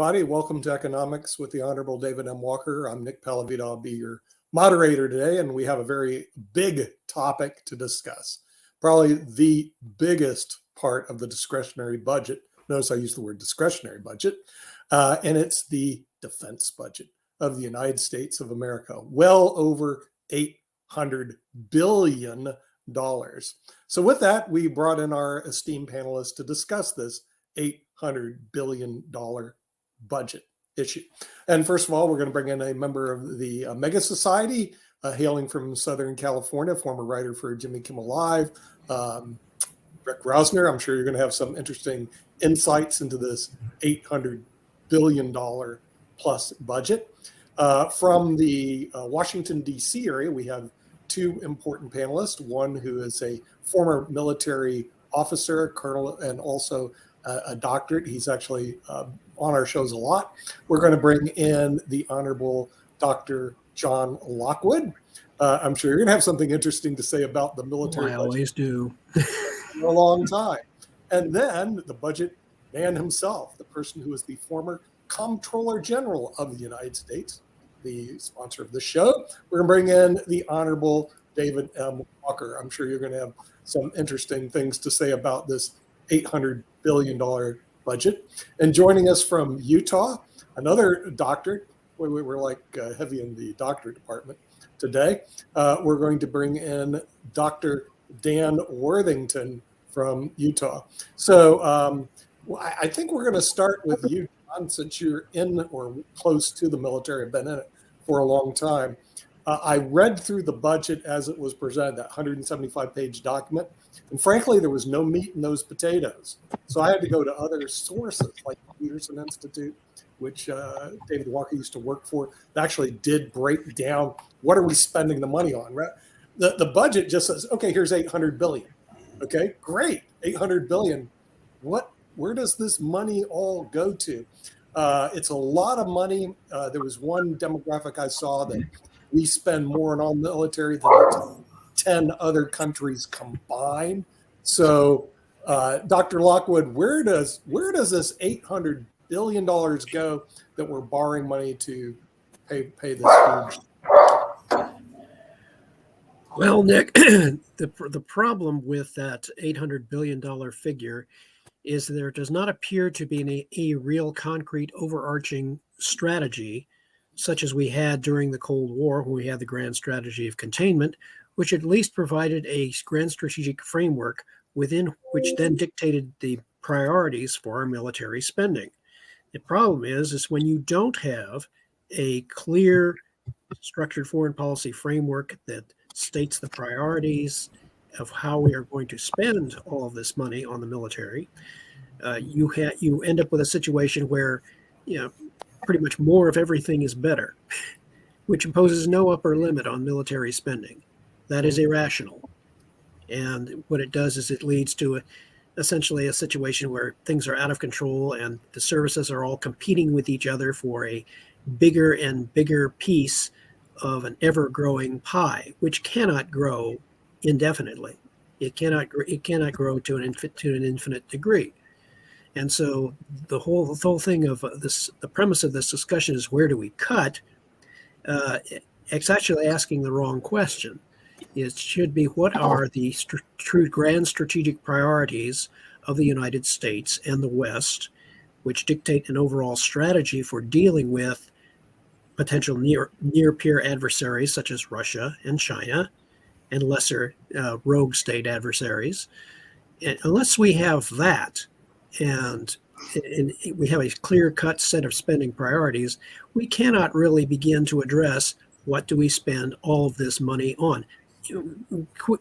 everybody. Welcome to Economics with the Honorable David M. Walker. I'm Nick Pallavito. I'll be your moderator today, and we have a very big topic to discuss. Probably the biggest part of the discretionary budget. Notice I use the word discretionary budget, and it's the defense budget of the United States of America. Well over $800 billion. So with that, we brought in our esteemed panelists to discuss this $800 billion budget issue. And first of all, we're going to bring in a member of the Mega Society, hailing from Southern California, former writer for Jimmy Kimmel Live, Rick Rosner. I'm sure you're going to have some interesting insights into this $800 billion plus budget. From the Washington, D.C. area, we have two important panelists, one who is a former military officer, colonel, and also a doctorate. He's actually on our shows a lot. We're going to bring in the Honorable Dr. John Lockwood. I'm sure you're going to have something interesting to say about the military budget. I always do. For a long time. And then the budget man himself, the person who is the former Comptroller General of the United States, the sponsor of the show. We're going to bring in the Honorable David M. Walker. I'm sure you're going to have some interesting things to say about this $800 billion budget. And joining us from Utah, another doctorate. We're like heavy in the doctorate department today. We're going to bring in Dr. Dan Worthington from Utah. So I think we're going to start with you, John, since you're in or close to the military, have been in it for a long time. I read through the budget as it was presented, that 175-page document. And frankly, there was no meat in those potatoes. So I had to go to other sources like the Peterson Institute, which David Walker used to work for, that actually did break down what are we spending the money on. Right? The budget just says, okay, here's $800 billion. Okay, great, $800 billion. Where does this money all go to? It's a lot of money. There was one demographic I saw that we spend more on military than 10 other countries combined. So, Dr. Lockwood, where does this $800 billion go that we're borrowing money to pay this huge? Well, Nick, the problem with that $800 billion figure is there does not appear to be a real concrete overarching strategy, such as we had during the Cold War when we had the grand strategy of containment, which at least provided a grand strategic framework within which then dictated the priorities for our military spending. The problem is when you don't have a clear structured foreign policy framework that states the priorities of how we are going to spend all of this money on the military, you end up with a situation where, pretty much more of everything is better, which imposes no upper limit on military spending. That is irrational. And what it does is it leads to essentially a situation where things are out of control and the services are all competing with each other for a bigger and bigger piece of an ever-growing pie, which cannot grow indefinitely. It cannot grow to an infinite degree. And so the whole thing of this, the premise of this discussion is, where do we cut? It's actually asking the wrong question. It should be, what are the true grand strategic priorities of the United States and the West, which dictate an overall strategy for dealing with potential near peer adversaries such as Russia and China and lesser rogue state adversaries. And unless we have that, and we have a clear-cut set of spending priorities, we cannot really begin to address what do we spend all of this money on.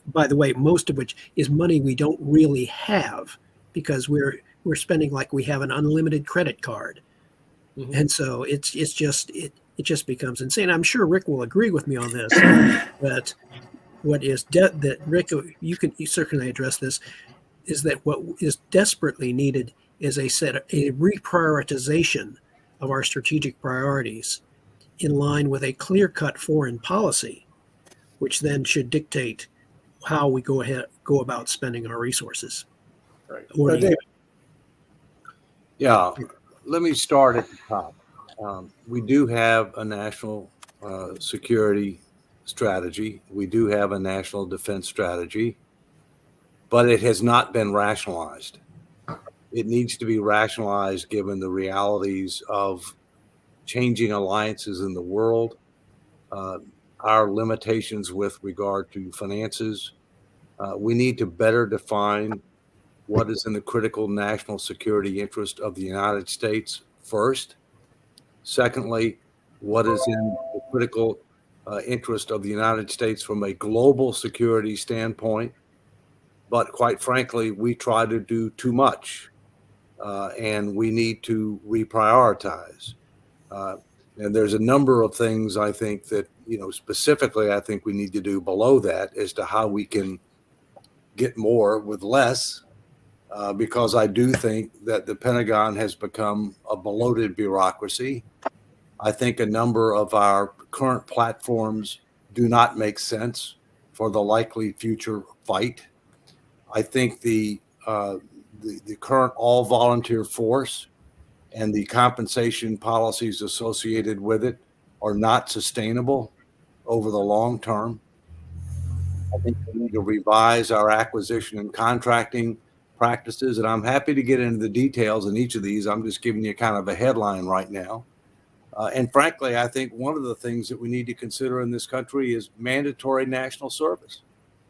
By the way, most of which is money we don't really have, because we're spending like we have an unlimited credit card. Mm-hmm. And so it just becomes insane. I'm sure Rick will agree with me on this, that what is that Rick, you certainly address this, is that what is desperately needed is a reprioritization of our strategic priorities in line with a clear-cut foreign policy, which then should dictate how we go about spending our resources. Right. Yeah. let me start at the top. We do have a national security strategy. We do have a national defense strategy, but it has not been rationalized. It needs to be rationalized given the realities of changing alliances in the world, our limitations with regard to finances. We need to better define what is in the critical national security interest of the United States first. Secondly, what is in the critical interest of the United States from a global security standpoint. But quite frankly, we try to do too much, and we need to reprioritize. And there's a number of things I think that, specifically, I think we need to do below that as to how we can get more with less. Because I do think that the Pentagon has become a bloated bureaucracy. I think a number of our current platforms do not make sense for the likely future fight. I think the current all-volunteer force and the compensation policies associated with it are not sustainable over the long term. I think we need to revise our acquisition and contracting practices, and I'm happy to get into the details in each of these. I'm just giving you kind of a headline right now. And frankly, I think one of the things that we need to consider in this country is mandatory national service,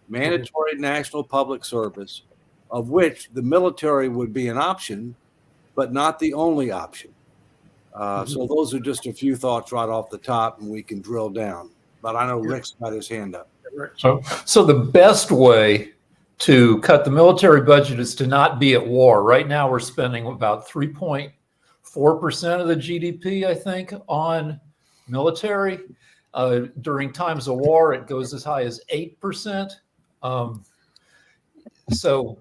mandatory national public service, of which the military would be an option, but not the only option. So those are just a few thoughts right off the top, and we can drill down. But I know Rick's got his hand up. So the best way to cut the military budget is to not be at war. Right now, we're spending about 3.4% of the GDP, I think, on military. During times of war, it goes as high as 8%. So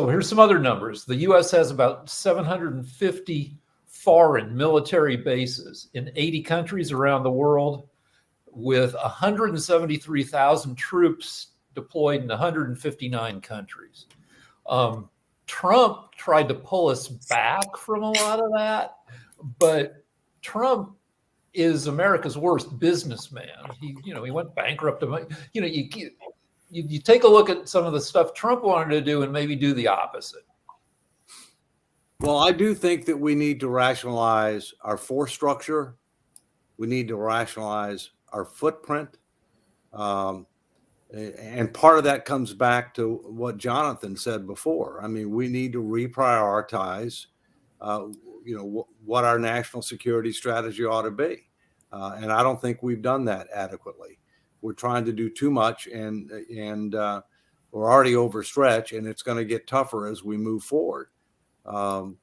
here's some other numbers. The U.S. has about 750 foreign military bases in 80 countries around the world, with 173,000 troops deployed in 159 countries. Trump tried to pull us back from a lot of that, but Trump is America's worst businessman. He went bankrupt. You take a look at some of the stuff Trump wanted to do and maybe do the opposite. Well, I do think that we need to rationalize our force structure. We need to rationalize our footprint. And part of that comes back to what Jonathan said before. I mean, we need to reprioritize, what our national security strategy ought to be. And I don't think we've done that adequately. We're trying to do too much, and we're already overstretched, and it's going to get tougher as we move forward. When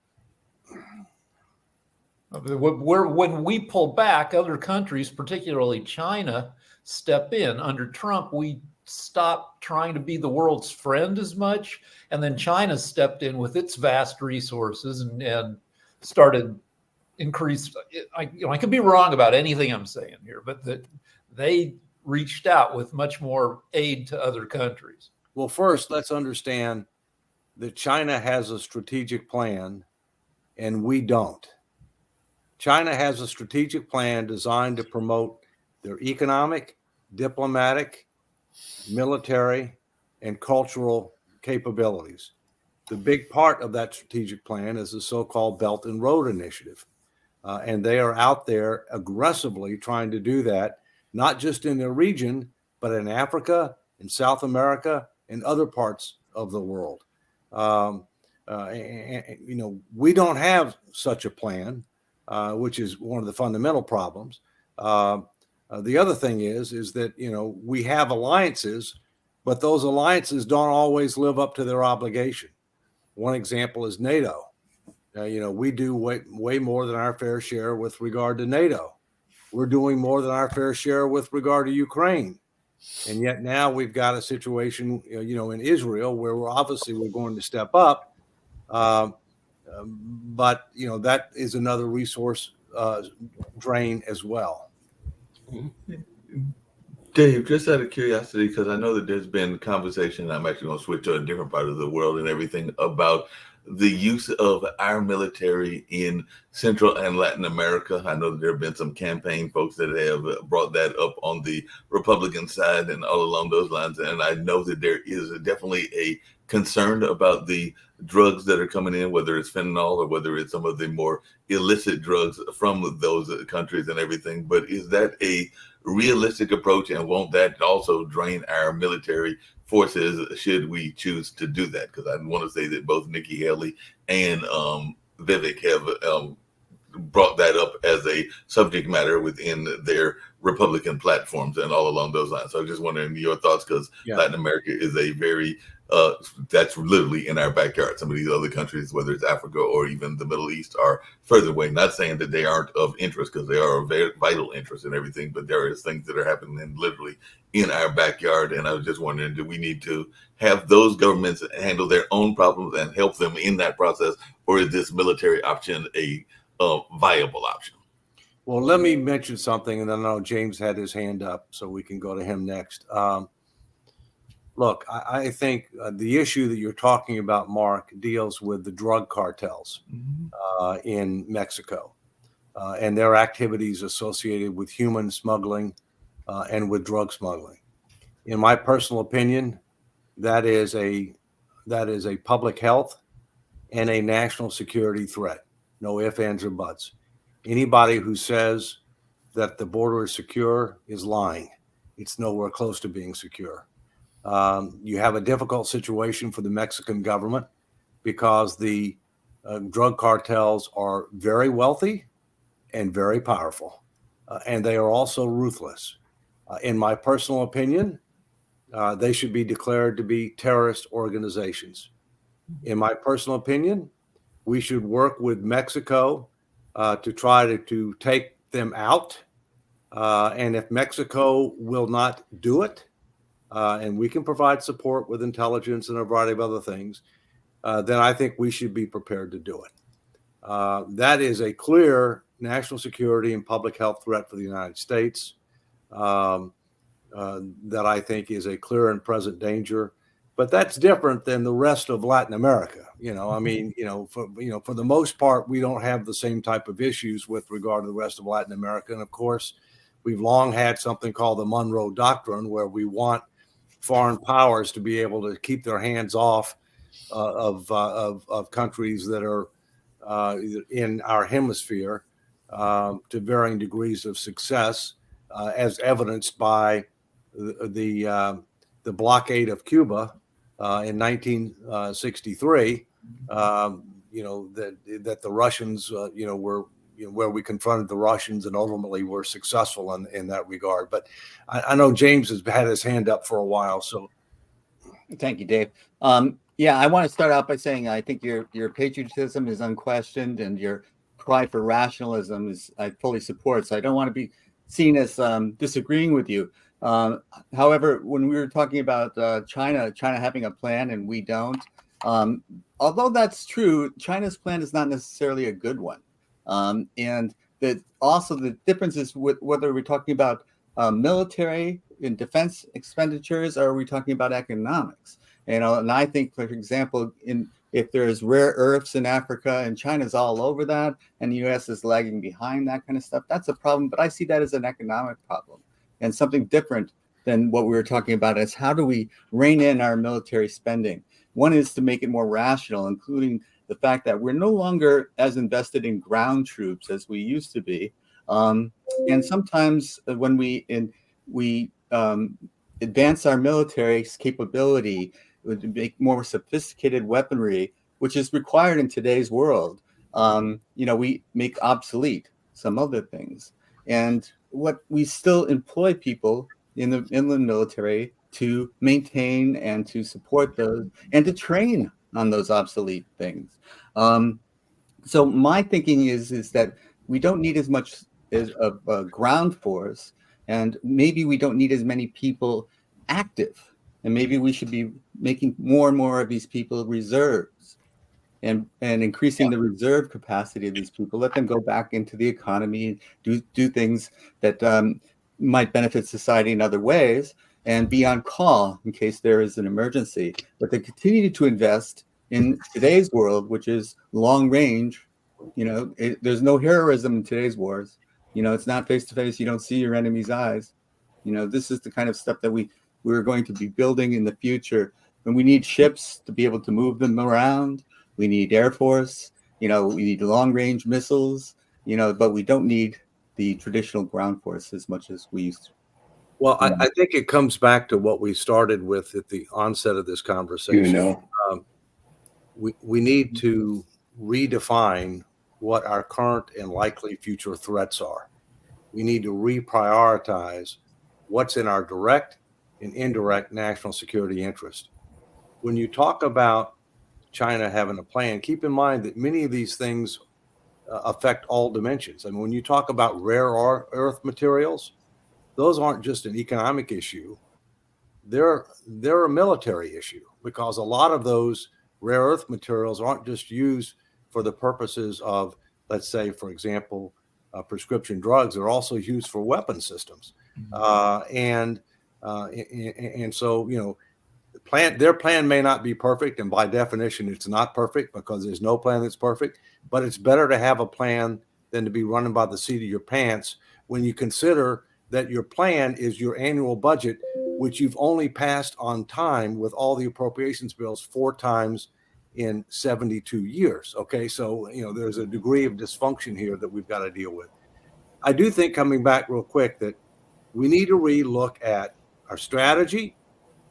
we pull back, other countries, particularly China, step in. Under Trump, we stopped trying to be the world's friend as much, and then China stepped in with its vast resources and started increased. I could be wrong about anything I'm saying here, but that they reached out with much more aid to other countries. Well, first, let's understand that China has a strategic plan and we don't. China has a strategic plan designed to promote their economic, diplomatic, military, and cultural capabilities. The big part of that strategic plan is the so-called Belt and Road Initiative. And they are out there aggressively trying to do that, not just in their region, but in Africa, in South America, and other parts of the world. We don't have such a plan, which is one of the fundamental problems. The other thing is that, we have alliances, but those alliances don't always live up to their obligation. One example is NATO. We do way more than our fair share with regard to NATO. We're doing more than our fair share with regard to Ukraine. And yet now we've got a situation, in Israel where we're going to step up. But that is another resource drain as well. Dave, just out of curiosity, because I know that there's been conversation, I'm actually going to switch to a different part of the world and everything, about the use of our military in Central and Latin America? I know that there have been some campaign folks that have brought that up on the Republican side and all along those lines. And I know that there is definitely a concern about the drugs that are coming in, whether it's fentanyl or whether it's some of the more illicit drugs from those countries and everything. But is that a realistic approach, and won't that also drain our military forces should we choose to do that? Because I want to say that both Nikki Haley and Vivek have brought that up as a subject matter within their Republican platforms and all along those lines. So I'm just wondering your thoughts, because Latin America is a very that's literally in our backyard. Some of these other countries, whether it's Africa or even the Middle East, are further away. Not saying that they aren't of interest, because they are of very vital interest in everything, but there is things that are happening literally in our backyard. And I was just wondering, do we need to have those governments handle their own problems and help them in that process, or is this military option a viable option? Well, let me mention something, and then I know James had his hand up, so we can go to him next. Look, I think the issue that you're talking about, Mark, deals with the drug cartels in Mexico and their activities associated with human smuggling and with drug smuggling. In my personal opinion, that is a public health and a national security threat. No ifs, ands, or buts. Anybody who says that the border is secure is lying. It's nowhere close to being secure. You have a difficult situation for the Mexican government because the drug cartels are very wealthy and very powerful, and they are also ruthless. In my personal opinion, they should be declared to be terrorist organizations. In my personal opinion, we should work with Mexico to try to take them out. And if Mexico will not do it, and we can provide support with intelligence and a variety of other things, then I think we should be prepared to do it. That is a clear national security and public health threat for the United States that I think is a clear and present danger. But that's different than the rest of Latin America. I mean, for the most part, we don't have the same type of issues with regard to the rest of Latin America. And of course, we've long had something called the Monroe Doctrine, where we want foreign powers to be able to keep their hands off of countries that are in our hemisphere to varying degrees of success, as evidenced by the blockade of Cuba in 1963. That the Russians, were where we confronted the Russians and ultimately were successful in that regard. But I know James has had his hand up for a while. So thank you, Dave. Yeah, I want to start out by saying I think your patriotism is unquestioned, and your cry for rationalism is I fully support. So I don't want to be seen as disagreeing with you. However, when we were talking about China having a plan and we don't, although that's true, China's plan is not necessarily a good one. And that also the difference is with whether we're talking about military and defense expenditures, or are we talking about economics? And I think, for example, if there's rare earths in Africa and China's all over that, and the U.S. is lagging behind that kind of stuff, that's a problem. But I see that as an economic problem, and something different than what we were talking about is how do we rein in our military spending? One is to make it more rational, including the fact that we're no longer as invested in ground troops as we used to be. And sometimes when we advance our military's capability to make more sophisticated weaponry, which is required in today's world, we make obsolete some other things. And what we still employ people in the military to maintain and to support those and to train on those obsolete things. So my thinking is that we don't need as much as a ground force, and maybe we don't need as many people active, and maybe we should be making more and more of these people reserves and increasing the reserve capacity of these people. Let them go back into the economy, do things that might benefit society in other ways, and be on call in case there is an emergency. But they continue to invest in today's world, which is long range. There's no heroism in today's wars. It's not face to face. You don't see your enemy's eyes. This is the kind of stuff that we're going to be building in the future. And we need ships to be able to move them around. We need Air Force. We need long range missiles. But we don't need the traditional ground force as much as we used to. Well, I think it comes back to what we started with at the onset of this conversation. We need to redefine what our current and likely future threats are. We need to reprioritize what's in our direct and indirect national security interest. When you talk about China having a plan, keep in mind that many of these things affect all dimensions. I mean, when you talk about rare earth materials, those aren't just an economic issue. They're a military issue, because a lot of those rare earth materials aren't just used for the purposes of, let's say, for example, prescription drugs. They're also used for weapon systems. And so, their plan may not be perfect. And by definition, it's not perfect, because there's no plan that's perfect. But it's better to have a plan than to be running by the seat of your pants when you consider that your plan is your annual budget, which you've only passed on time with all the appropriations bills 4 times in 72 years. Okay, so there's a degree of dysfunction here that we've got to deal with. I do think, coming back real quick, that we need to relook at our strategy.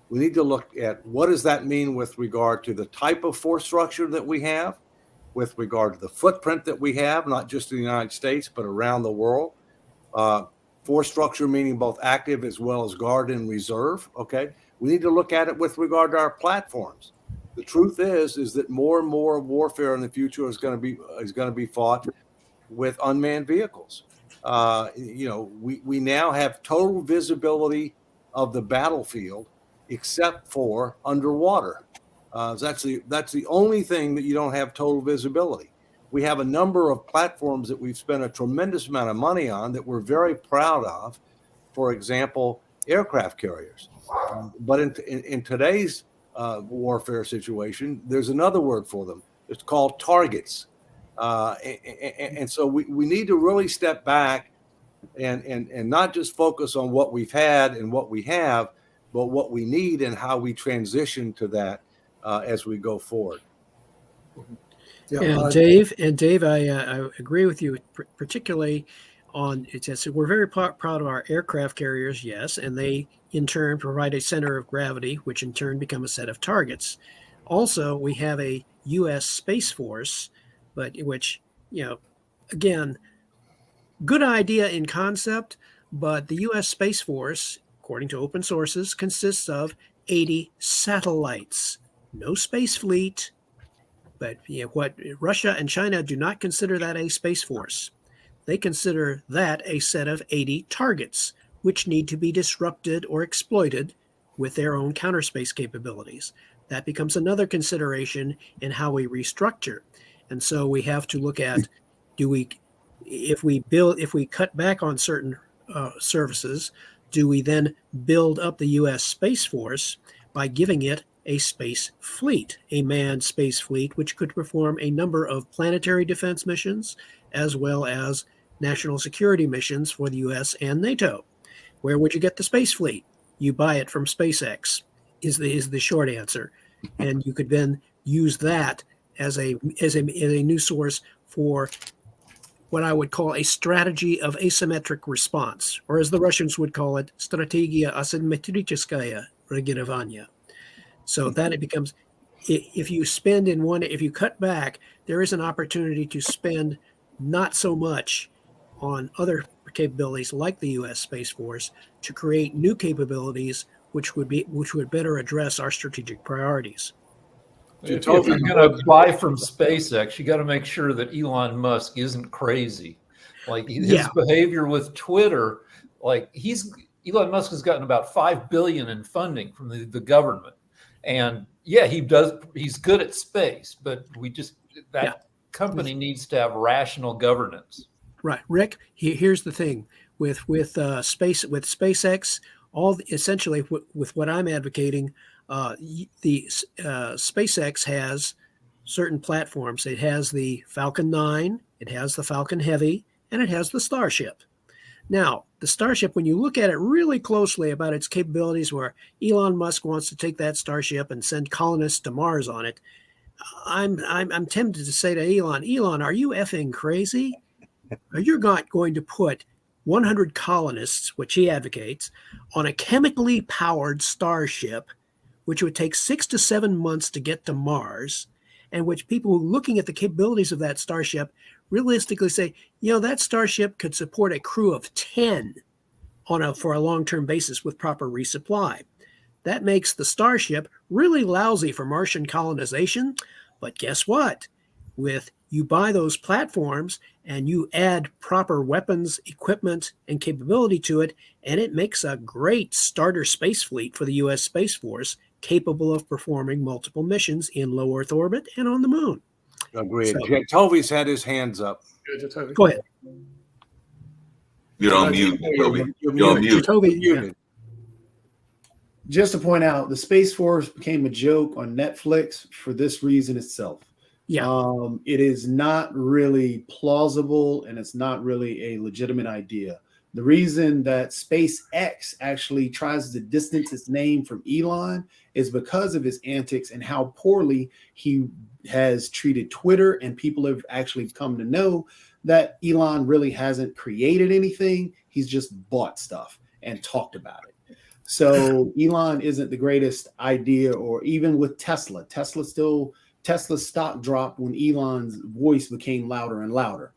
We need to look at what does that mean with regard to the type of force structure that we have, with regard to the footprint that we have, not just in the United States, but around the world. Force structure meaning both active as well as guard and reserve. Okay, we need to look at it with regard to our platforms. The truth is that more and more warfare in the future is going to be fought with unmanned vehicles. We now have total visibility of the battlefield, except for underwater. That's the only thing that you don't have total visibility. We have a number of platforms that we've spent a tremendous amount of money on that we're very proud of. For example, aircraft carriers. But in today's warfare situation, there's another word for them. It's called targets. And so we need to really step back and not just focus on what we've had and what we have, but what we need and how we transition to that as we go forward. And Dave, I agree with you, particularly on it. We're very proud of our aircraft carriers, yes, and they in turn provide a center of gravity, which in turn become a set of targets. Also, we have a U.S. Space Force, but which, again, good idea in concept, but the U.S. Space Force, according to open sources, consists of 80 satellites, no space fleet. But what Russia and China do not consider that a space force. They consider that a set of 80 targets, which need to be disrupted or exploited with their own counter space capabilities. That becomes another consideration in how we restructure. And so we have to look at, if we cut back on certain services, do we then build up the U.S. Space Force by giving it a space fleet, a manned space fleet, which could perform a number of planetary defense missions as well as national security missions for the U.S. and NATO? Where would you get the space fleet? You buy it from SpaceX, is the short answer. And you could then use that as a new source for what I would call a strategy of asymmetric response, or as the Russians would call it, strategia asymmetricheskaya reagирования. So that it becomes, if you cut back, there is an opportunity to spend not so much on other capabilities like the U.S. Space Force to create new capabilities which would better address our strategic priorities. If you're going to buy from SpaceX, you got to make sure that Elon Musk isn't crazy. Like his behavior with Twitter, Elon Musk has gotten about $5 billion in funding from the government. And he's good at space, but company needs to have rational governance. Right, Rick. Here's the thing with SpaceX. Essentially with what I'm advocating, the SpaceX has certain platforms. It has the Falcon 9, it has the Falcon Heavy, and it has the Starship. Now, the Starship, when you look at it really closely about its capabilities, where Elon Musk wants to take that Starship and send colonists to Mars on it, I'm tempted to say to Elon, are you effing crazy? Are you not going to put 100 colonists, which he advocates, on a chemically powered Starship, which would take 6 to 7 months to get to Mars, and which people looking at the capabilities of that Starship realistically say, that Starship could support a crew of 10 for a long-term basis with proper resupply. That makes the Starship really lousy for Martian colonization. But guess what? You buy those platforms and you add proper weapons, equipment, and capability to it, and it makes a great starter space fleet for the U.S. Space Force, capable of performing multiple missions in low Earth orbit and on the moon. Agreed. So- Toby's had his hands up. Go ahead. You're on mute, Toby. You're on mute. Toby, Muted. Just to point out, the Space Force became a joke on Netflix for this reason itself. yeah. It is not really plausible and it's not really a legitimate idea. The reason that SpaceX actually tries to distance its name from Elon is because of his antics and how poorly he has treated Twitter, and people have actually come to know that Elon really hasn't created anything. He's just bought stuff and talked about it. So Elon isn't the greatest idea, or even with Tesla. Tesla's stock dropped when Elon's voice became louder and louder.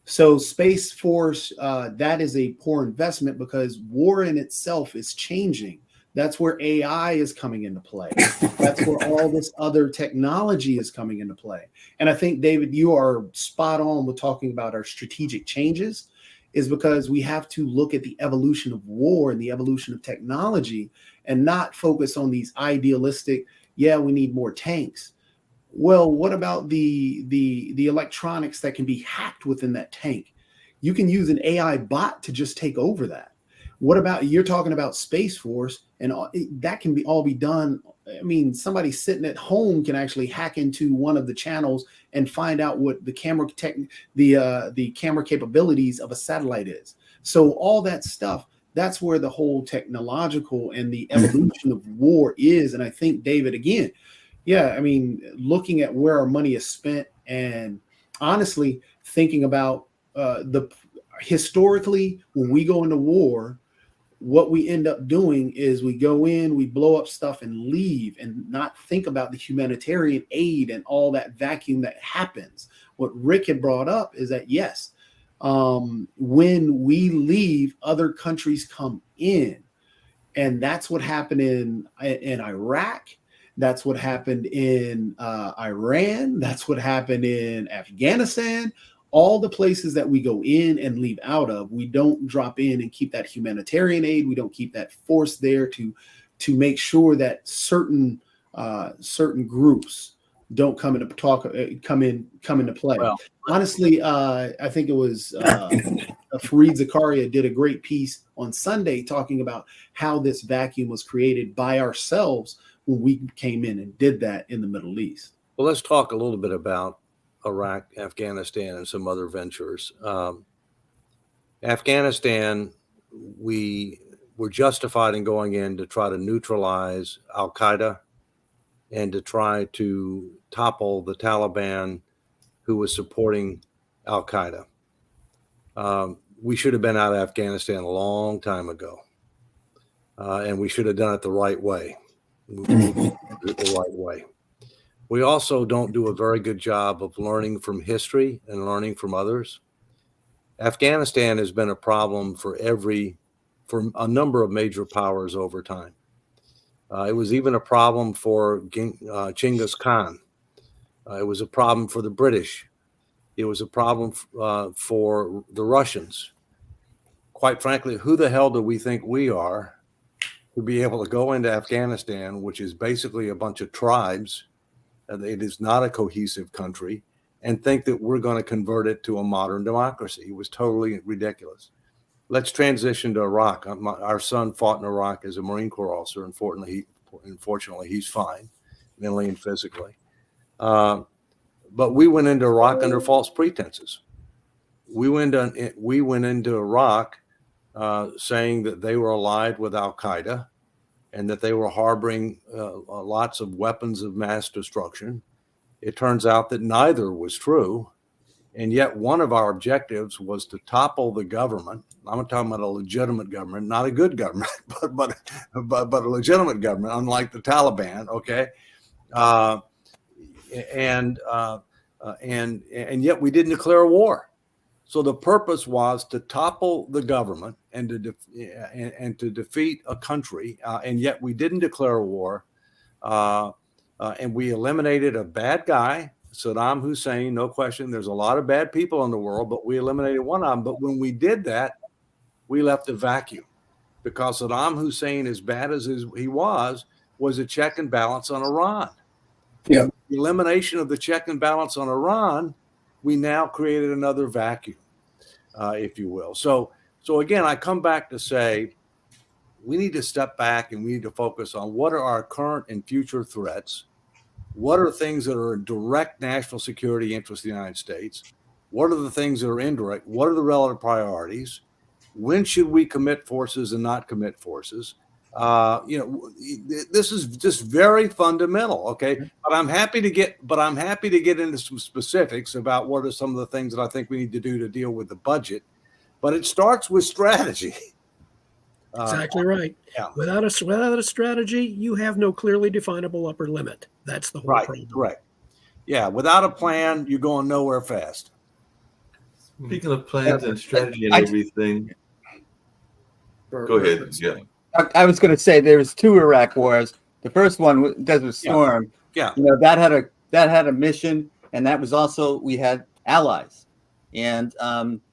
So Space Force, that is a poor investment because war in itself is changing. That's where AI is coming into play. That's where all this other technology is coming into play. And I think, David, you are spot on with talking about our strategic changes, is because we have to look at the evolution of war and the evolution of technology and not focus on these idealistic, we need more tanks. Well, what about the electronics that can be hacked within that tank? You can use an AI bot to just take over that. What about, you're talking about Space Force, and that can all be done. I mean, somebody sitting at home can actually hack into one of the channels and find out what the camera capabilities of a satellite is. So all that stuff, that's where the whole technological and the evolution of war is. And I think, David, again, looking at where our money is spent, and honestly thinking about historically, when we go into war, what we end up doing is we go in, we blow up stuff and leave, and not think about the humanitarian aid and all that vacuum that happens. What Rick had brought up is that, yes, when we leave, other countries come in. And that's what happened in Iraq. That's what happened in Iran. That's what happened in Afghanistan. All the places that we go in and leave out of, we don't drop in and keep that humanitarian aid. We don't keep that force there to make sure that certain groups don't come into play. Well, honestly, I think it was Fareed Zakaria did a great piece on Sunday talking about how this vacuum was created by ourselves when we came in and did that in the Middle East. Well, let's talk a little bit about Iraq, Afghanistan, and some other ventures. Afghanistan, we were justified in going in to try to neutralize Al-Qaeda and to try to topple the Taliban, who was supporting Al-Qaeda. We should have been out of Afghanistan a long time ago, and we should have done it the right way. We also don't do a very good job of learning from history and learning from others. Afghanistan has been a problem for a number of major powers over time. It was even a problem for Genghis Khan. It was a problem for the British. It was a problem for the Russians. Quite frankly, who the hell do we think we are to be able to go into Afghanistan, which is basically a bunch of tribes? It is not a cohesive country, and think that we're going to convert it to a modern democracy. It was totally ridiculous. Let's transition to Iraq. Our son fought in Iraq as a Marine Corps officer. Unfortunately, he's fine, mentally and physically. but we went into Iraq under false pretenses. We went into Iraq saying that they were allied with Al Qaeda and that they were harboring lots of weapons of mass destruction. It turns out that neither was true. And yet one of our objectives was to topple the government. I'm talking about a legitimate government, not a good government, but a legitimate government, unlike the Taliban. Okay. And yet we didn't declare a war. So the purpose was to topple the government and to defeat a country, and yet we didn't declare a war, and we eliminated a bad guy, Saddam Hussein, no question. There's a lot of bad people in the world, but we eliminated one of them. But when we did that, we left a vacuum, because Saddam Hussein, as bad as he was a check and balance on Iran. Yeah. The elimination of the check and balance on Iran, we now created another vacuum, if you will. So again, I come back to say we need to step back and we need to focus on what are our current and future threats. What are things that are a direct national security interest of the United States? What are the things that are indirect? What are the relative priorities? When should we commit forces and not commit forces? This is just very fundamental. Okay. But I'm happy to get into some specifics about what are some of the things that I think we need to do to deal with the budget. But it starts with strategy. Exactly right. Yeah. Without a strategy, you have no clearly definable upper limit. That's the whole problem. Right. Yeah. Without a plan, you're going nowhere fast. Speaking of plans and strategy and everything, go ahead. Yeah. I was going to say there was 2 Iraq wars. The first one, Desert Storm. Yeah. That had a mission, and that was also, we had allies, and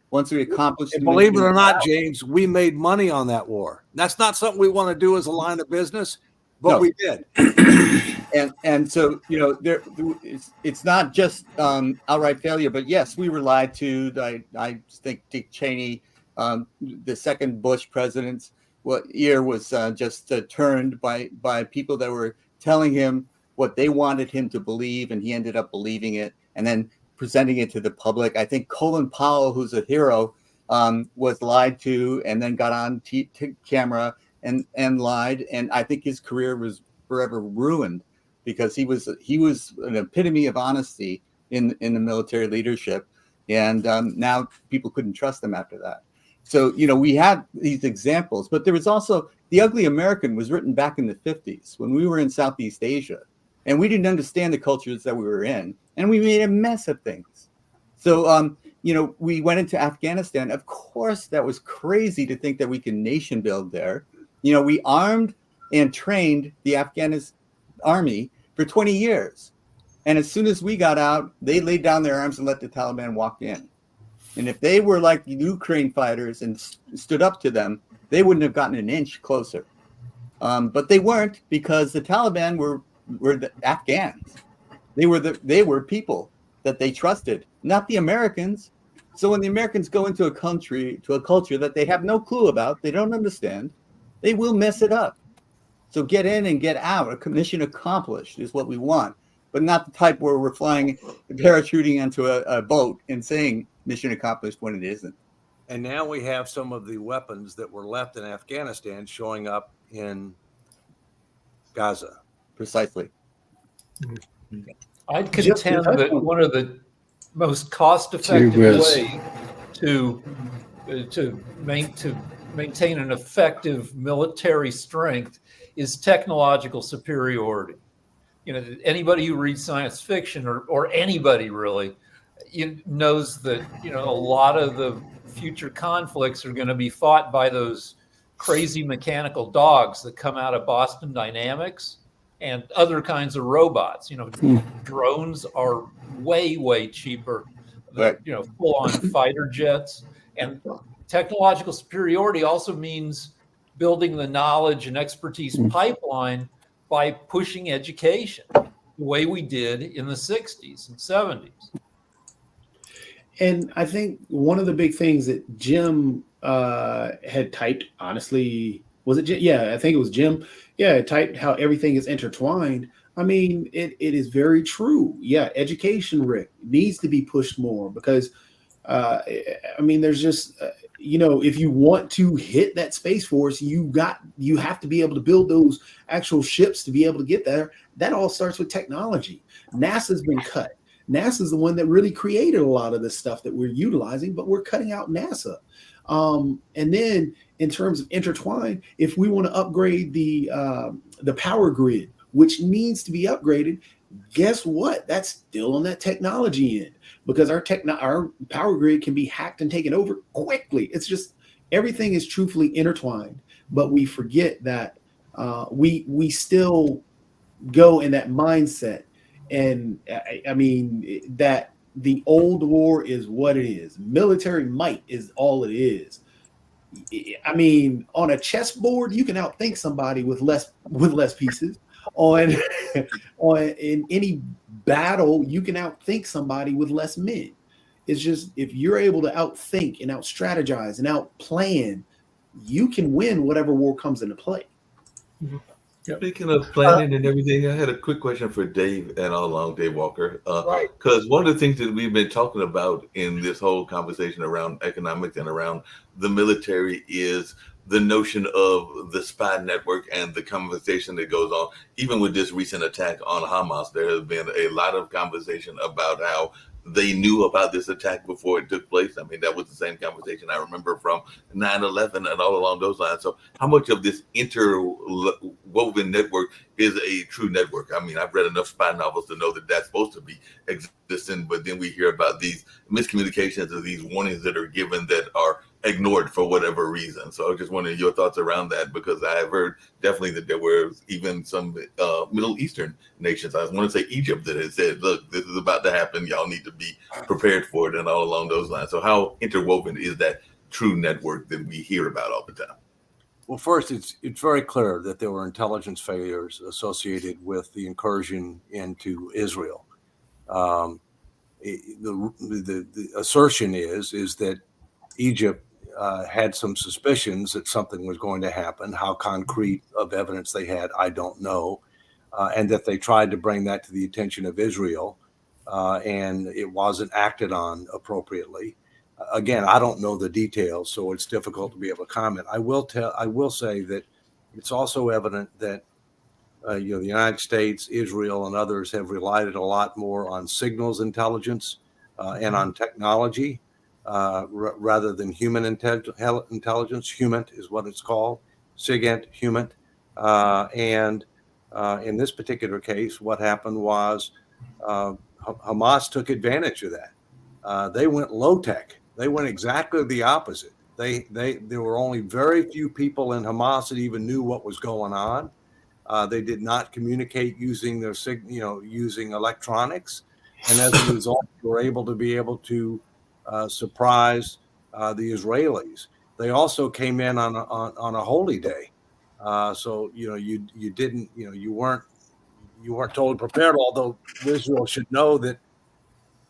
once we accomplished, and believe it or not, James, we made money on that war. That's not something we want to do as a line of business, but we did. And so it's not just outright failure, but yes, we were lied to. I think Dick Cheney, the second Bush president's ear was just turned by people that were telling him what they wanted him to believe, and he ended up believing it and then presenting it to the public. I think Colin Powell, who's a hero, was lied to and then got on camera and lied, and I think his career was forever ruined because he was an epitome of honesty in the military leadership, and now people couldn't trust him after that. So, we had these examples, but there was also The Ugly American was written back in the 50s when we were in Southeast Asia, and we didn't understand the cultures that we were in, and we made a mess of things. So, we went into Afghanistan. Of course, that was crazy to think that we can nation build there. We armed and trained the Afghan army for 20 years. And as soon as we got out, they laid down their arms and let the Taliban walk in. And if they were like the Ukraine fighters and stood up to them, they wouldn't have gotten an inch closer. But they weren't, because the Taliban were the Afghans. They were people that they trusted, not the Americans. So when the Americans go into a culture that they have no clue about, they don't understand, they will mess it up. So get in and get out. A mission accomplished is what we want, but not the type where we're parachuting into a boat and saying mission accomplished when it isn't. And now we have some of the weapons that were left in Afghanistan showing up in Gaza. Precisely. I'd contend that one of the most cost-effective way to maintain an effective military strength is technological superiority. Anybody who reads science fiction or anybody really knows that a lot of the future conflicts are going to be fought by those crazy mechanical dogs that come out of Boston Dynamics and other kinds of robots. Drones are way cheaper than full-on fighter jets. And technological superiority also means building the knowledge and expertise pipeline by pushing education the way we did in the 60s and 70s. And I think one of the big things that Jim had typed, honestly, was it Jim? Yeah, I think it was Jim. Yeah, typed how everything is intertwined. I mean, it is very true. Yeah, education, Rick, needs to be pushed more because, I mean, there's just, if you want to hit that Space Force, you have to be able to build those actual ships to be able to get there. That all starts with technology. NASA's been cut. NASA's the one that really created a lot of this stuff that we're utilizing, but we're cutting out NASA. And then in terms of intertwine, if we want to upgrade the power grid, which needs to be upgraded, guess what? That's still on that technology end because our power grid can be hacked and taken over quickly. It's just everything is truthfully intertwined, but we forget that we still go in that mindset. And I mean that the old war is what it is. Military might is all it is. I mean, on a chessboard, you can outthink somebody with less pieces. In any battle, you can outthink somebody with less men. It's just if you're able to outthink and out-strategize and out-plan, you can win whatever war comes into play. Mm-hmm. Yep. Speaking of planning and everything, I had a quick question for Dave and all along, Dave Walker. Right. Because one of the things that we've been talking about in this whole conversation around economics and around the military is the notion of the spy network and the conversation that goes on. Even with this recent attack on Hamas, there has been a lot of conversation about how they knew about this attack before it took place. I mean, that was the same conversation I remember from 9/11 and all along those lines. So how much of this interwoven network is a true network? I mean, I've read enough spy novels to know that that's supposed to be existing, but then we hear about these miscommunications or these warnings that are given that are ignored for whatever reason. So I was just wondering your thoughts around that, because I have heard definitely that there were even some Middle Eastern nations, I want to say Egypt, that had said, look, this is about to happen. Y'all need to be prepared for it and all along those lines. So how interwoven is that true network that we hear about all the time? Well, first, it's very clear that there were intelligence failures associated with the incursion into Israel. The assertion is that Egypt had some suspicions that something was going to happen. How concrete of evidence they had, I don't know, and that they tried to bring that to the attention of Israel, and it wasn't acted on appropriately. Again, I don't know the details, so it's difficult to be able to comment. I will say that it's also evident that the United States, Israel, and others have relied a lot more on signals intelligence and on technology rather than human intelligence. HUMINT is what it's called, SIGINT, HUMINT. And in this particular case, what happened was Hamas took advantage of that. They went low tech. They went exactly the opposite. There were only very few people in Hamas that even knew what was going on. They did not communicate using using electronics, and as a result, were able to surprise the Israelis. They also came in on a holy day, so you weren't totally prepared. Although Israel should know that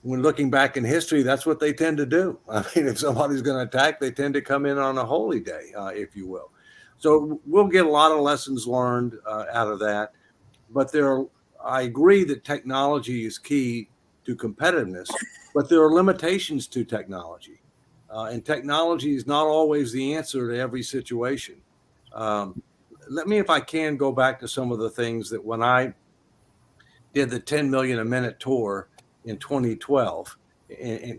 when looking back in history, that's what they tend to do. I mean, if somebody's going to attack, they tend to come in on a holy day, if you will. So we'll get a lot of lessons learned out of that. But I agree that technology is key to competitiveness, but there are limitations to technology. And technology is not always the answer to every situation. Let me, if I can, go back to some of the things that when I did the 10 million a minute tour in 2012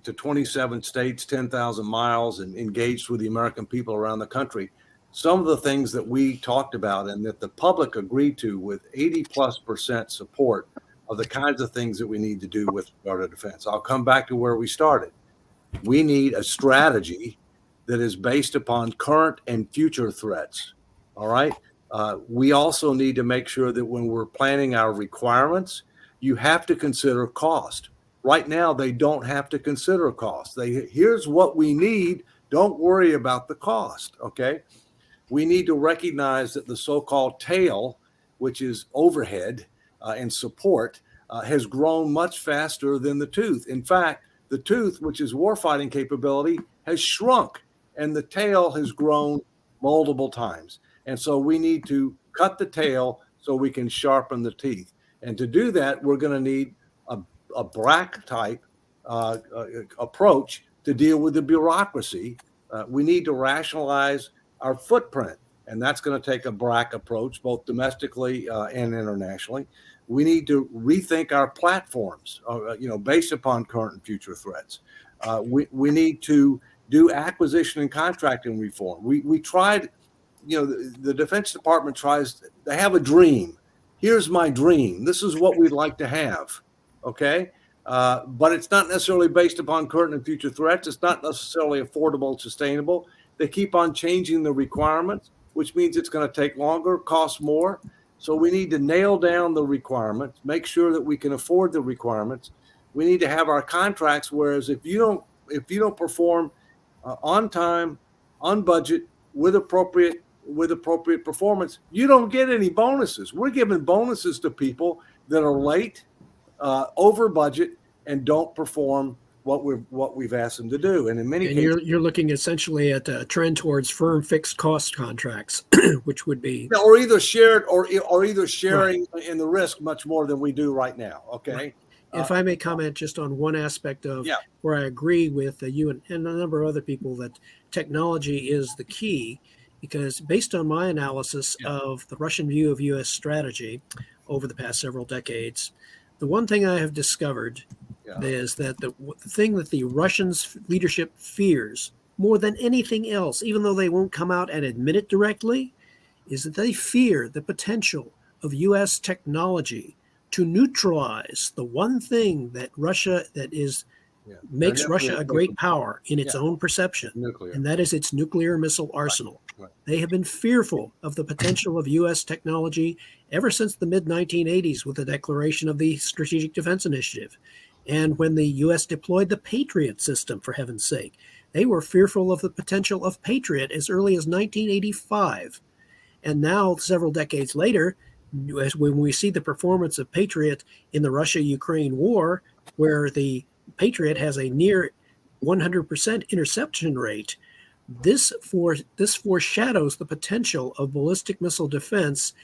to 27 states, 10,000 miles, and engaged with the American people around the country, some of the things that we talked about and that the public agreed to with 80+% support of the kinds of things that we need to do with regard to defense. I'll come back to where we started. We need a strategy that is based upon current and future threats. All right. We also need to make sure that when we're planning our requirements, you have to consider cost. Right now, they don't have to consider cost. Here's what we need. Don't worry about the cost. Okay. We need to recognize that the so-called tail, which is overhead and support, has grown much faster than the tooth. In fact, the tooth, which is warfighting capability, has shrunk, and the tail has grown multiple times. And so we need to cut the tail so we can sharpen the teeth. And to do that, we're going to need a BRAC type approach to deal with the bureaucracy. We need to rationalize our footprint, and that's going to take a BRAC approach, both domestically and internationally. We need to rethink our platforms, based upon current and future threats. We need to do acquisition and contracting reform. We tried, the Defense Department tries, they have a dream. Here's my dream. This is what we'd like to have. Okay. But it's not necessarily based upon current and future threats. It's not necessarily affordable and sustainable. They keep on changing the requirements, which means it's going to take longer, cost more. So we need to nail down the requirements, make sure that we can afford the requirements. We need to have our contracts, whereas if you don't perform on time, on budget, with appropriate performance, you don't get any bonuses. We're giving bonuses to people that are late, over budget, and don't perform what we've asked them to do. And in many cases, you're looking essentially at a trend towards firm fixed cost contracts, which would be or either shared or either sharing in the risk much more than we do right now. Okay. Right. If I may comment just on one aspect of where I agree with you and a number of other people that technology is the key, because based on my analysis of the Russian view of U.S. strategy over the past several decades, the one thing I have discovered is that the thing that the Russians leadership fears more than anything else, even though they won't come out and admit it directly, is that they fear the potential of U.S. technology to neutralize the one thing that makes Russia a great power in its own perception, nuclear, and that is its nuclear missile arsenal. Right. They have been fearful of the potential of U.S. technology ever since the mid-1980s with the declaration of the Strategic Defense Initiative. And when the U.S. deployed the Patriot system, for heaven's sake, they were fearful of the potential of Patriot as early as 1985. And now, several decades later, when we see the performance of Patriot in the Russia-Ukraine war, where the Patriot has a near 100% interception rate, this foreshadows the potential of ballistic missile defense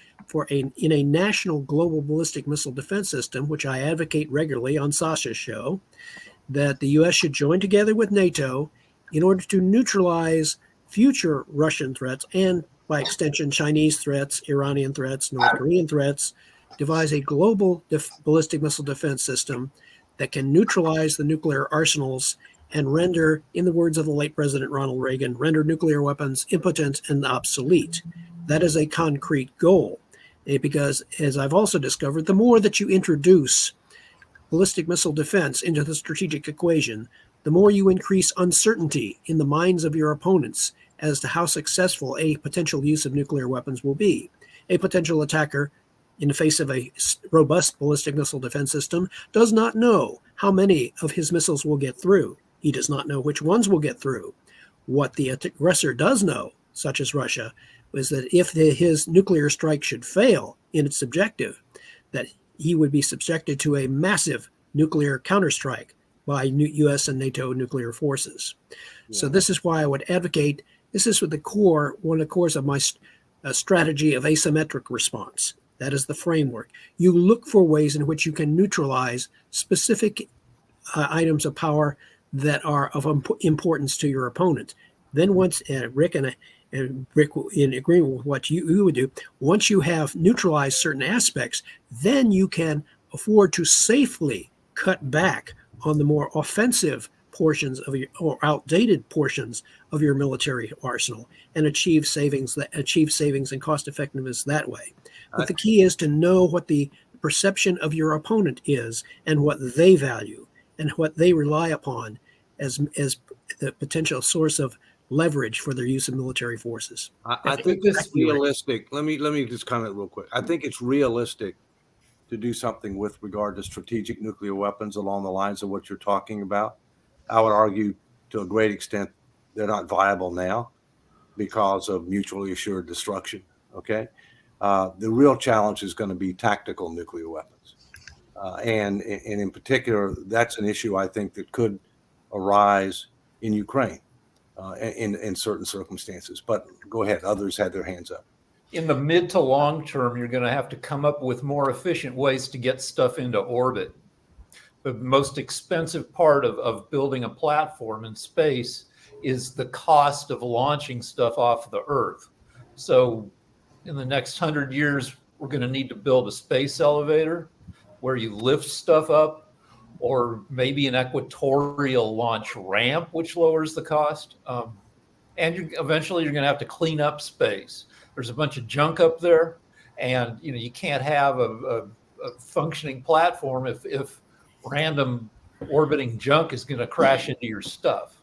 in a national global ballistic missile defense system, which I advocate regularly on Sasha's show, that the U.S. should join together with NATO in order to neutralize future Russian threats and, by extension, Chinese threats, Iranian threats, North Korean threats, devise a global ballistic missile defense system that can neutralize the nuclear arsenals and render, in the words of the late President Ronald Reagan, render nuclear weapons impotent and obsolete. That is a concrete goal. Because, as I've also discovered, the more that you introduce ballistic missile defense into the strategic equation, the more you increase uncertainty in the minds of your opponents as to how successful a potential use of nuclear weapons will be. A potential attacker, in the face of a robust ballistic missile defense system, does not know how many of his missiles will get through. He does not know which ones will get through. What the aggressor does know, such as Russia, is that if his nuclear strike should fail in its objective, that he would be subjected to a massive nuclear counterstrike by U.S. and NATO nuclear forces. Yeah. So this is why I would advocate, this is one of the cores of my strategy of asymmetric response. That is the framework. You look for ways in which you can neutralize specific items of power that are of importance to your opponent. Then once Rick, in agreement with what you would do, once you have neutralized certain aspects, then you can afford to safely cut back on the more offensive portions of or outdated portions of your military arsenal and achieve savings and cost effectiveness that way. But the key is to know what the perception of your opponent is and what they value and what they rely upon as the potential source of leverage for their use of military forces. I think it's realistic. Let me just comment real quick. I think it's realistic to do something with regard to strategic nuclear weapons along the lines of what you're talking about. I would argue to a great extent they're not viable now because of mutually assured destruction. Okay. The real challenge is going to be tactical nuclear weapons. And in particular, that's an issue I think that could arise in Ukraine in certain circumstances. But go ahead. Others had their hands up. in the mid to long term, you're going to have to come up with more efficient ways to get stuff into orbit. The most expensive part of building a platform in space is the cost of launching stuff off the Earth. So in the next 100 years, we're going to need to build a space elevator where you lift stuff up, or maybe an equatorial launch ramp, which lowers the cost. And eventually you're going to have to clean up space. There's a bunch of junk up there, and you can't have a functioning platform if random orbiting junk is going to crash into your stuff.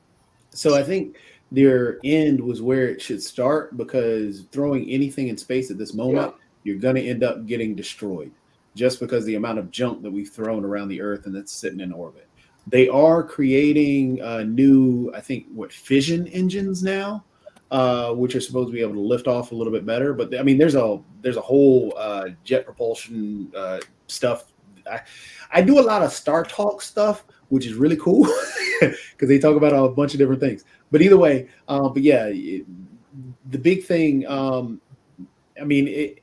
So I think their end was where it should start, because throwing anything in space at this moment, you're going to end up getting destroyed just because the amount of junk that we've thrown around the Earth and that's sitting in orbit. They are creating new, I think, fission engines now, which are supposed to be able to lift off a little bit better. But I mean, there's a whole jet propulsion stuff. I do a lot of Star Talk stuff, which is really cool because they talk about a bunch of different things. But either way, but yeah, the big thing. I mean,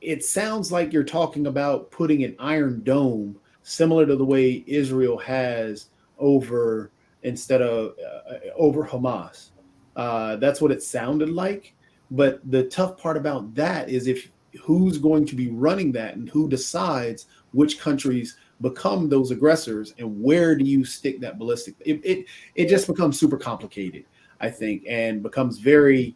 it sounds like you're talking about putting an Iron Dome, similar to the way Israel has over Hamas. That's what it sounded like. But the tough part about that is who's going to be running that, and who decides which countries become those aggressors, and where do you stick that ballistic? It just becomes super complicated, I think, and becomes very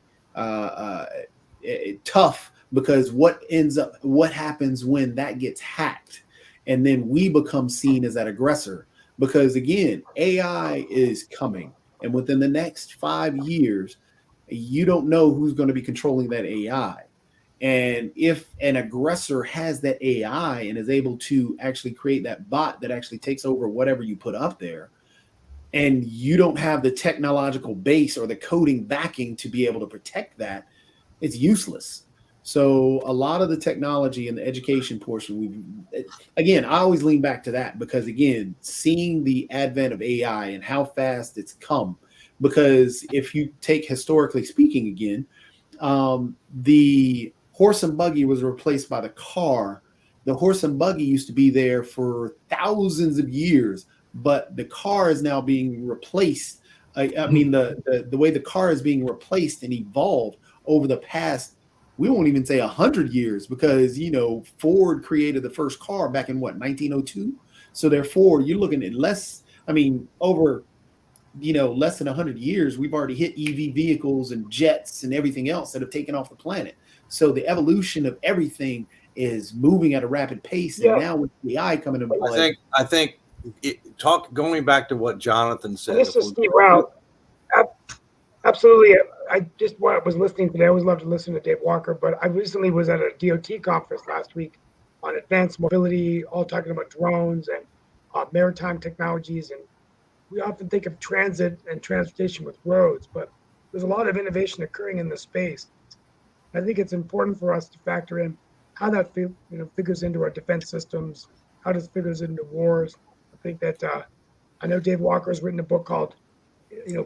tough, because what happens when that gets hacked, and then we become seen as that aggressor? Because again, AI is coming, and within the next 5 years, you don't know who's going to be controlling that AI. And if an aggressor has that AI and is able to actually create that bot that actually takes over whatever you put up there, and you don't have the technological base or the coding backing to be able to protect that, it's useless. So a lot of the technology and the education portion, I always lean back to that, because again, seeing the advent of AI and how fast it's come, because if you take historically speaking again, the horse and buggy was replaced by the car. The horse and buggy used to be there for thousands of years, but the car is now being replaced. I mean, the way the car is being replaced and evolved over the past, we won't even say 100 years, because, Ford created the first car back in 1902. So therefore you're looking at over, less than 100 years, we've already hit EV vehicles and jets and everything else that have taken off the planet. So the evolution of everything is moving at a rapid pace. Yeah. And now with AI coming into play, I think going back to what Jonathan said. This is Steve Rao. Absolutely. I just was listening today. I always love to listen to Dave Walker, but I recently was at a DOT conference last week on advanced mobility, all talking about drones and maritime technologies. And we often think of transit and transportation with roads, but there's a lot of innovation occurring in the space. I think it's important for us to factor in how that figures into our defense systems, how this figures into wars. I think that I know Dave Walker has written a book called,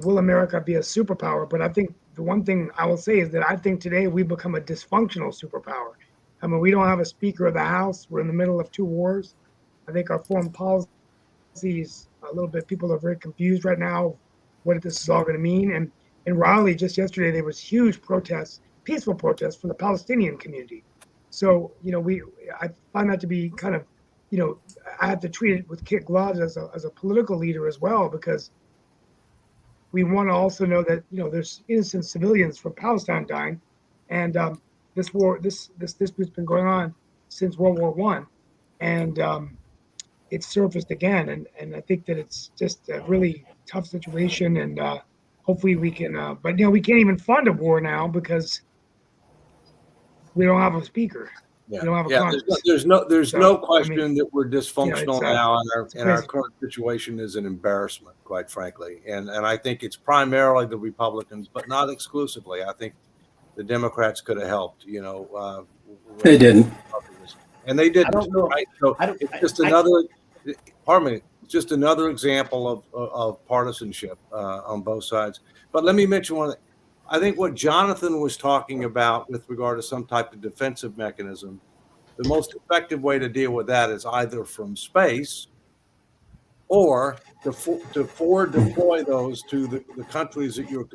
Will America Be a Superpower? But I think the one thing I will say is that I think today we become a dysfunctional superpower. I mean, we don't have a Speaker of the House. We're in the middle of 2 wars. I think our foreign policy is a little bit, people are very confused right now what this is all going to mean. And in Raleigh, just yesterday, there was huge protests, peaceful protests from the Palestinian community. So, I find that to be kind of, I have to treat it with kid gloves as a political leader as well, because we want to also know that, there's innocent civilians from Palestine dying. And this war, this dispute's been going on since World War I. And it's surfaced again. And I think that it's just a really tough situation. And hopefully we can, but we can't even fund a war now because we don't have a speaker. Yeah. We don't have a Congress. There's no question that we're dysfunctional now, and our current situation is an embarrassment, quite frankly. And I think it's primarily the Republicans, but not exclusively. I think the Democrats could have helped. They didn't, and they didn't. Right? So it's just just another example of partisanship on both sides. But let me mention one thing. I think what Jonathan was talking about with regard to some type of defensive mechanism, the most effective way to deal with that is either from space or to forward deploy those to the countries that you're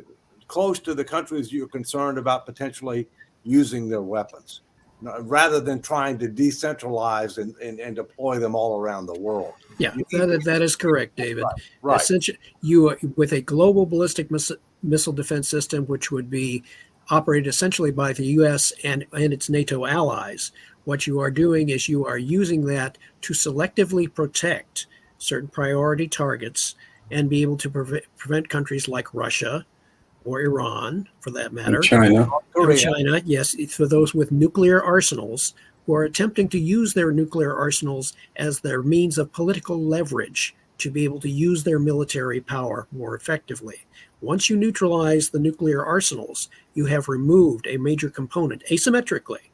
close to, the countries you're concerned about potentially using their weapons, rather than trying to decentralize and deploy them all around the world. Yeah, that is correct, David. Right. Essentially, with a global ballistic missile defense system, which would be operated essentially by the U.S. and its NATO allies, what you are doing is you are using that to selectively protect certain priority targets and be able to prevent countries like Russia or Iran, for that matter, China. or China, yes, for those with nuclear arsenals who are attempting to use their nuclear arsenals as their means of political leverage to be able to use their military power more effectively. Once you neutralize the nuclear arsenals, you have removed a major component asymmetrically.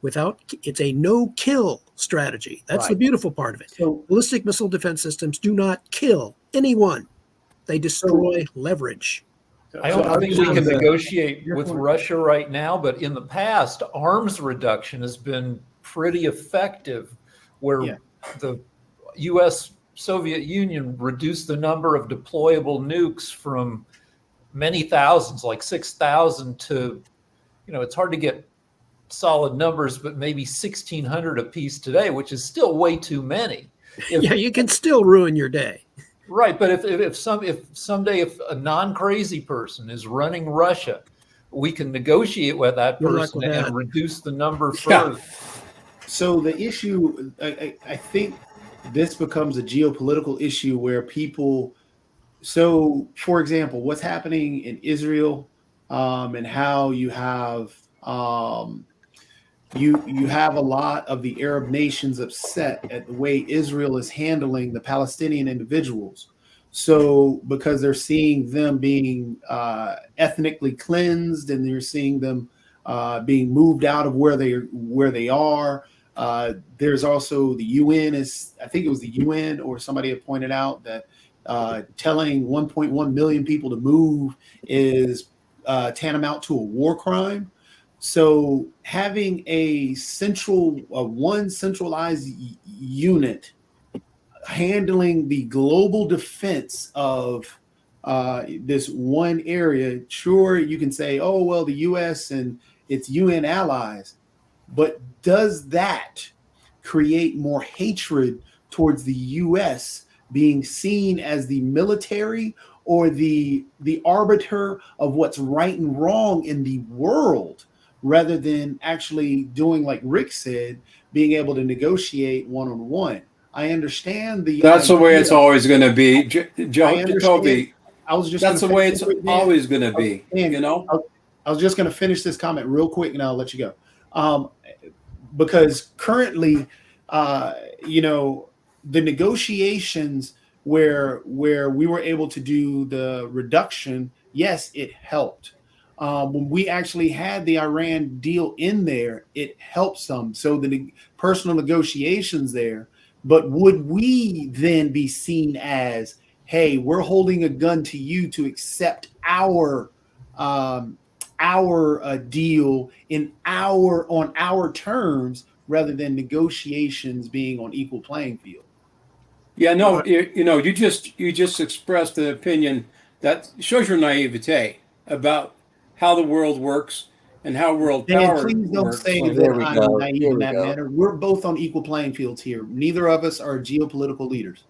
It's a no-kill strategy. That's the beautiful part of it. So, Ballistic missile defense systems do not kill anyone. They destroy leverage. I don't think we can negotiate with Russia right now, but in the past, arms reduction has been pretty effective, where the U.S. Soviet Union reduced the number of deployable nukes from many thousands, like 6,000, to, it's hard to get solid numbers, but maybe 1,600 apiece today, which is still way too many. Yeah, you can still ruin your day. Right, but if someday a non-crazy person is running Russia, we can negotiate with that person and reduce the number further. So the issue, I think this becomes a geopolitical issue where people, so for example, what's happening in Israel, and how you have you have a lot of the Arab nations upset at the way Israel is handling the Palestinian individuals. So because they're seeing them being ethnically cleansed, and they're seeing them being moved out of where they are. There's also the UN I think it was the UN or somebody had pointed out that telling 1.1 million people to move is tantamount to a war crime. So having one centralized unit handling the global defense of this one area, sure, you can say, oh, well, the U.S. and its UN allies, but does that create more hatred towards the U.S. being seen as the military or the arbiter of what's right and wrong in the world, rather than actually doing, like Rick said, being able to negotiate one-on-one? I understand That's the way it's always going to be, Toby. That's the way it's always going to be. I was just going to finish this comment real quick, and I'll let you go. Because currently, the negotiations where we were able to do the reduction, yes, it helped. When we actually had the Iran deal in there, it helped some. So the personal negotiations there. But would we then be seen as, hey, we're holding a gun to you to accept our deal on our terms, rather than negotiations being on equal playing field? Yeah, no, you just expressed an opinion that shows your naivete about how the world works and how world power works. Please don't say that I'm naive in that manner. We're both on equal playing fields here. Neither of us are geopolitical leaders.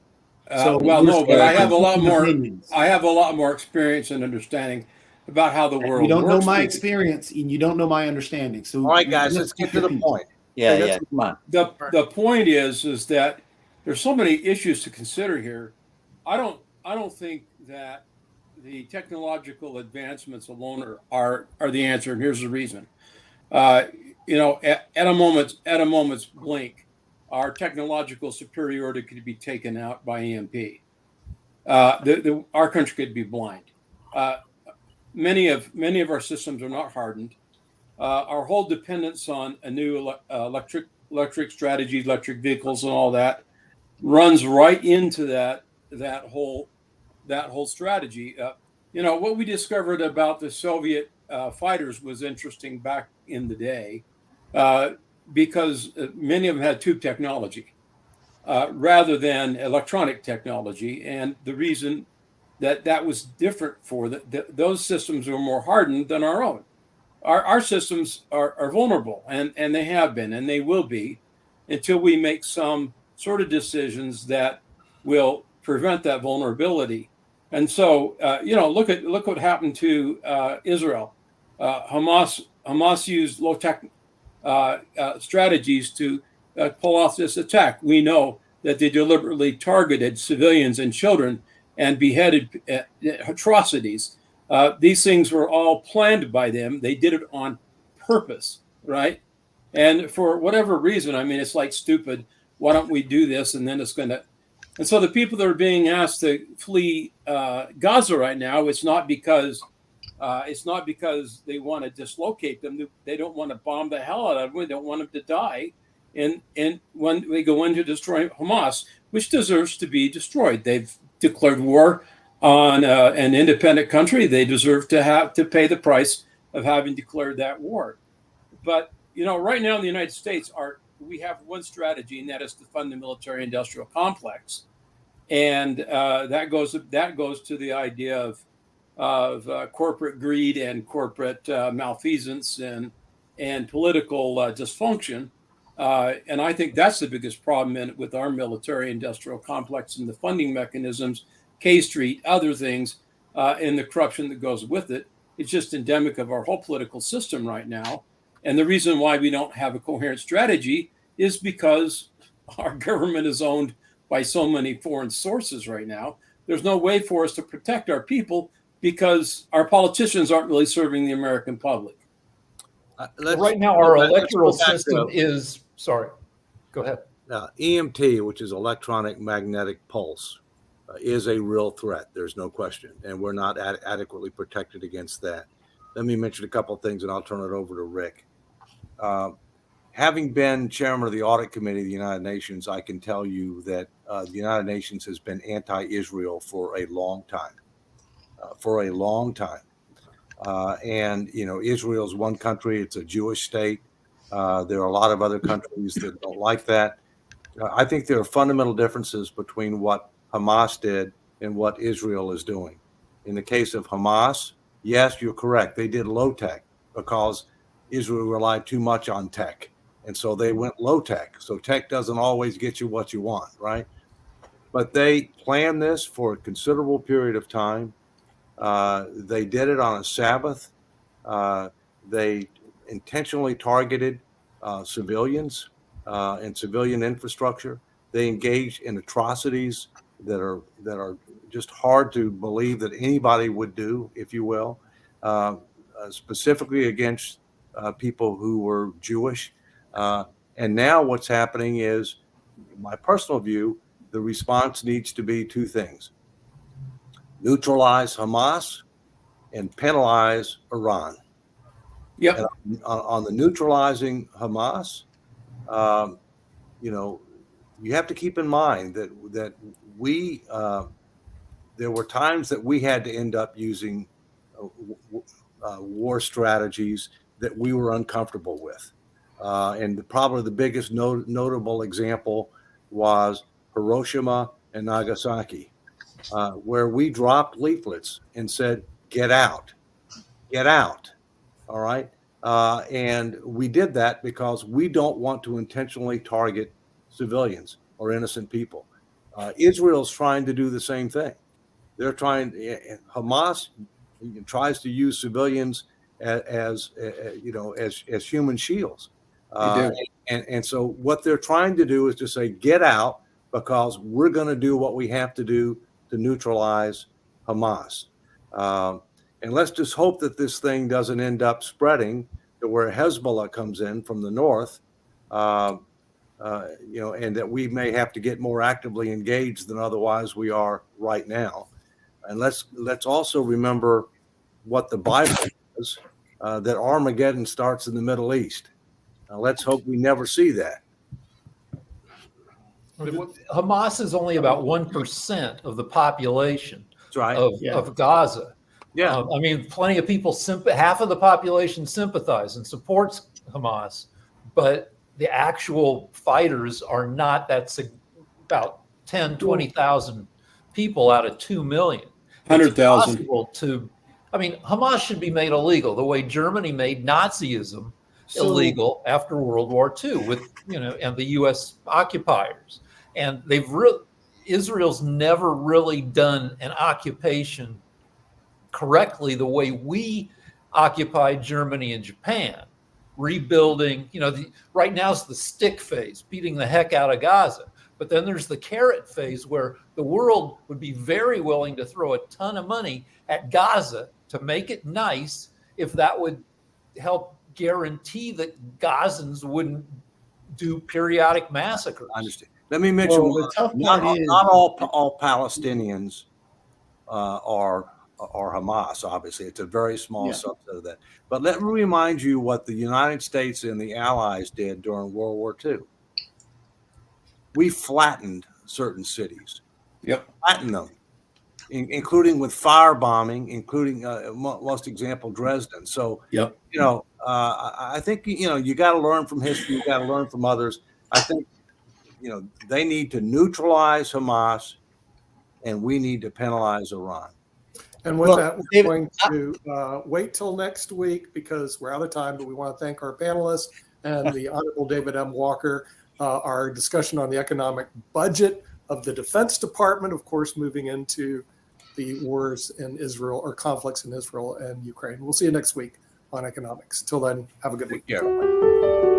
But I have a lot more. I have a lot more experience and understanding about how the world works. You don't know my experience, and you don't know my understanding. So, all right, guys, let's get to the point. Yeah. Come on. The point is that there's so many issues to consider here. I don't think that the technological advancements alone are the answer, and here's the reason. At a moment's blink, our technological superiority could be taken out by EMP. Our country could be blind. Many of our systems are not hardened. Our whole dependence on a new electric strategy, electric vehicles, and all that runs right into that whole strategy. What we discovered about the Soviet fighters was interesting back in the day because many of them had tube technology rather than electronic technology. And the reason that was different for those systems were more hardened than our own. Our systems are vulnerable, and they have been, and they will be, until we make some sort of decisions that will prevent that vulnerability. And so, look what happened to Israel. Hamas used low tech strategies to pull off this attack. We know that they deliberately targeted civilians and children and beheaded atrocities. These things were all planned by them. They did it on purpose, right? And for whatever reason, I mean, it's like stupid. Why don't we do this? And then it's going to. And so the people that are being asked to flee Gaza right now, it's not because they want to dislocate them. They don't want to bomb the hell out of them. They don't want them to die. And when they go in to destroy Hamas, which deserves to be destroyed, they've declared war on an independent country. They deserve to have to pay the price of having declared that war. But right now in the United States, we have one strategy, and that is to fund the military-industrial complex, and that goes to the idea of corporate greed and corporate malfeasance and political dysfunction. And I think that's the biggest problem with our military-industrial complex and the funding mechanisms, K Street, other things, and the corruption that goes with it. It's just endemic of our whole political system right now. And the reason why we don't have a coherent strategy is because our government is owned by so many foreign sources right now. There's no way for us to protect our people because our politicians aren't really serving the American public. Right now, our electoral system is, sorry, go ahead. EMT, which is electronic magnetic pulse, is a real threat. There's no question. And we're not adequately protected against that. Let me mention a couple of things and I'll turn it over to Rick. Having been chairman of the audit committee of the United Nations, I can tell you that the United Nations has been anti-Israel for a long time. And Israel's one country. It's a Jewish state. There are a lot of other countries that don't like that. I think there are fundamental differences between what Hamas did and what Israel is doing. In the case of Hamas, yes, you're correct. They did low tech because Israel relied too much on tech. And so they went low tech. So tech doesn't always get you what you want, right? But they planned this for a considerable period of time. They did it on a Sabbath. They intentionally targeted civilians and civilian infrastructure. They engaged in atrocities that are just hard to believe that anybody would do, if you will, specifically against people who were Jewish. And now what's happening is, in my personal view, the response needs to be two things: neutralize Hamas and penalize Iran. Yep. On the neutralizing Hamas, you have to keep in mind that we there were times that we had to end up using war strategies that we were uncomfortable with. And probably the biggest notable example was Hiroshima and Nagasaki, where we dropped leaflets and said, get out. All right. And we did that because we don't want to intentionally target civilians or innocent people. Israel's trying to do the same thing. Hamas tries to use civilians as human shields. And so what they're trying to do is to say, get out, because we're going to do what we have to do to neutralize Hamas. And let's just hope that this thing doesn't end up spreading to where Hezbollah comes in from the north, and that we may have to get more actively engaged than otherwise we are right now. And let's also remember what the Bible says, that Armageddon starts in the Middle East. Now, let's hope we never see that. Hamas is only about 1% of the population That's right. of Gaza. Yeah. I mean, plenty of people, half of the population sympathize and supports Hamas, but the actual fighters are not. That's about 10, 20,000 people out of 2 million. It's 100,000. impossible to, I mean, Hamas should be made illegal the way Germany made Nazism illegal after World War II with, and the U.S. occupiers. And Israel's never really done an occupation correctly the way we occupied Germany and Japan, rebuilding. Right now is the stick phase, beating the heck out of Gaza. But then there's the carrot phase where the world would be very willing to throw a ton of money at Gaza to make it nice if that would help guarantee that Gazans wouldn't do periodic massacres. I understand. Let me mention Well, the tough not, part is- not all Palestinians are Hamas. Obviously, it's a very small subset of that. But let me remind you what the United States and the Allies did during World War II. We flattened certain cities. Yep. Flattened them, including with firebombing, including most example Dresden. So Yep. I think you got to learn from history. You got to learn from others. I think they need to neutralize Hamas, and we need to penalize Iran. And with Well, that, we're David, going to wait till next week because we're out of time, but we want to thank our panelists and the Honorable David M. Walker. Our discussion on the economic budget of the Defense Department, of course, moving into the wars in Israel or conflicts in Israel and Ukraine. We'll see you next week on economics. Till then, have a good week. Take care.